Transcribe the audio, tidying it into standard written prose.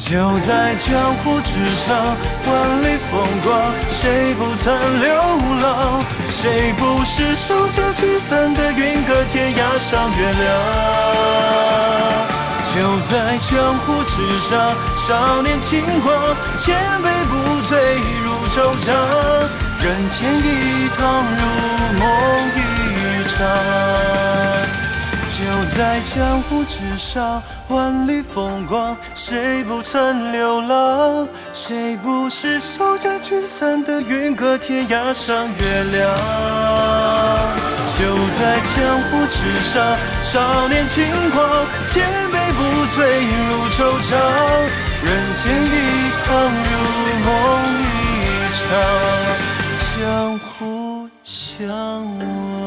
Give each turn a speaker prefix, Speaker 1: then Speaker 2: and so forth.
Speaker 1: 就在江湖之上，万里风光，谁不曾流浪？谁不是守着聚散的云隔天涯上月亮？就在江湖之上，少年轻狂，千杯不醉如惆怅，人间一趟如梦一场。就在江湖之上，万里风光，谁不曾流浪？谁不是守着聚散的云隔天涯上月亮？就在江湖之上，少年轻狂，千杯不醉如惆怅，人间一趟如梦一场，江湖相忘。